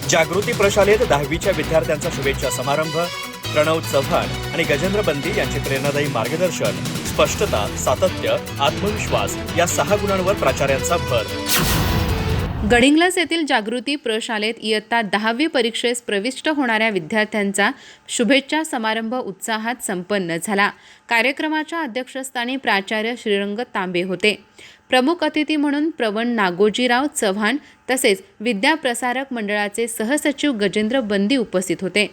जागृती प्रशालेत 10वीच्या विद्यार्थ्यांचा शुभेच्छा समारंभ। प्रणव चव्हाण आणि गजेंद्र बंदी यांचे प्रेरणादायी मार्गदर्शन, स्पष्टता, सातत्य, आत्मविश्वास या 6 गुणांवर प्राचार्यांचा भर। गडिंग्लज येथील जागृती प्रशालेत इयत्ता 10वी परीक्षेस प्रविष्ट होणाऱ्या विद्यार्थ्यांचा शुभेच्छा समारंभ उत्साहात संपन्न झाला। कार्यक्रमाच्या अध्यक्षस्थानी प्राचार्य श्रीरंग तांबे होते। प्रमुख अतिथी म्हणून प्रवण नागोजीराव चव्हाण तसेच विद्या प्रसारक मंडळाचे सहसचिव गजेंद्र बंदी उपस्थित होते।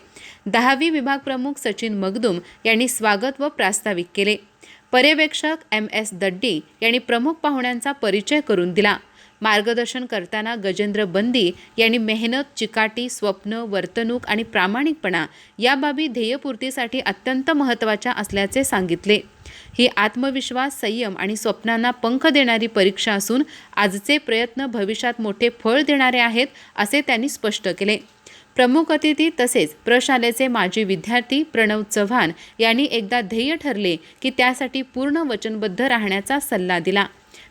10वी विभाग प्रमुख सचिन मगदूम यांनी स्वागत व प्रास्ताविक केले। पर्यवेक्षक MS दड्डी यांनी प्रमुख पाहुण्यांचा परिचय करून दिला। मार्गदर्शन करताना गजेंद्र बंदी यांनी मेहनत, चिकाटी, स्वप्न, वर्तणूक आणि प्रामाणिकपणा या बाबी ध्येयपूर्तीसाठी अत्यंत महत्त्वाच्या असल्याचे सांगितले। ही आत्मविश्वास, संयम आणि स्वप्नांना पंख देणारी परीक्षा असून आजचे प्रयत्न भविष्यात मोठे फळ देणारे आहेत असे त्यांनी स्पष्ट केले। प्रमुख अतिथी तसेच प्रशालेचे माजी विद्यार्थी प्रणव चव्हाण यांनी एकदा ध्येय ठरले की त्यासाठी पूर्ण वचनबद्ध राहण्याचा सल्ला दिला।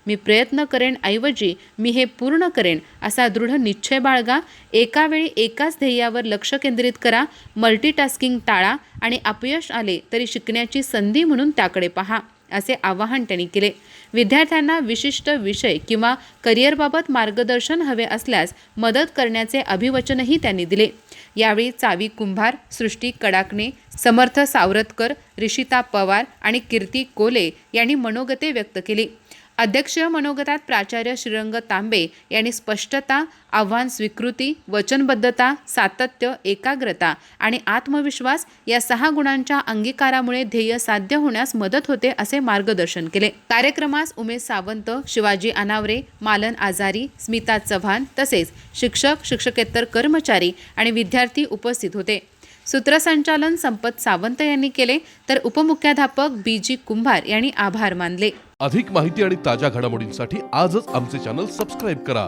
मी प्रयत्न करेन ऐवजी मी हे पूर्ण करेन असा दृढ निश्चय बाळगा। एका वेळी एकाच ध्येयावर लक्ष केंद्रित करा। मल्टीटास्किंग टाळा आणि अपयश आले तरी शिकण्याची संधी म्हणून त्याकडे पहा असे आवाहन त्यांनी केले। विद्यार्थ्यांना विशिष्ट विषय किंवा करिअरबाबत मार्गदर्शन हवे असल्यास मदत करण्याचे अभिवचनही त्यांनी दिले। यावेळी चावी कुंभार, सृष्टी कडाकणे, समर्थ सावरतकर, ऋषिता पवार आणि कीर्ती कोले यांनी मनोगते व्यक्त केली। अध्यक्षीय मनोगतात प्राचार्य श्रीरंग तांबे यांनी स्पष्टता, आव्हान स्वीकृती, वचनबद्धता, सातत्य, एकाग्रता आणि आत्मविश्वास या 6 गुणांच्या अंगीकारामुळे ध्येय साध्य होण्यास मदत होते असे मार्गदर्शन केले। कार्यक्रमास उमेश सावंत, शिवाजी अनावरे, मालन आजारी, स्मिता चव्हाण तसेच शिक्षक, शिक्षकेतर कर्मचारी आणि विद्यार्थी उपस्थित होते। सूत्रसंचालन संपत सावंत यांनी केले तर उपमुख्याध्यापक BG कुंभार यांनी आभार मानले। अधिक माहिती आणि ताज्या घडामोडींसाठी आजच आमचे चॅनल सबस्क्राइब करा।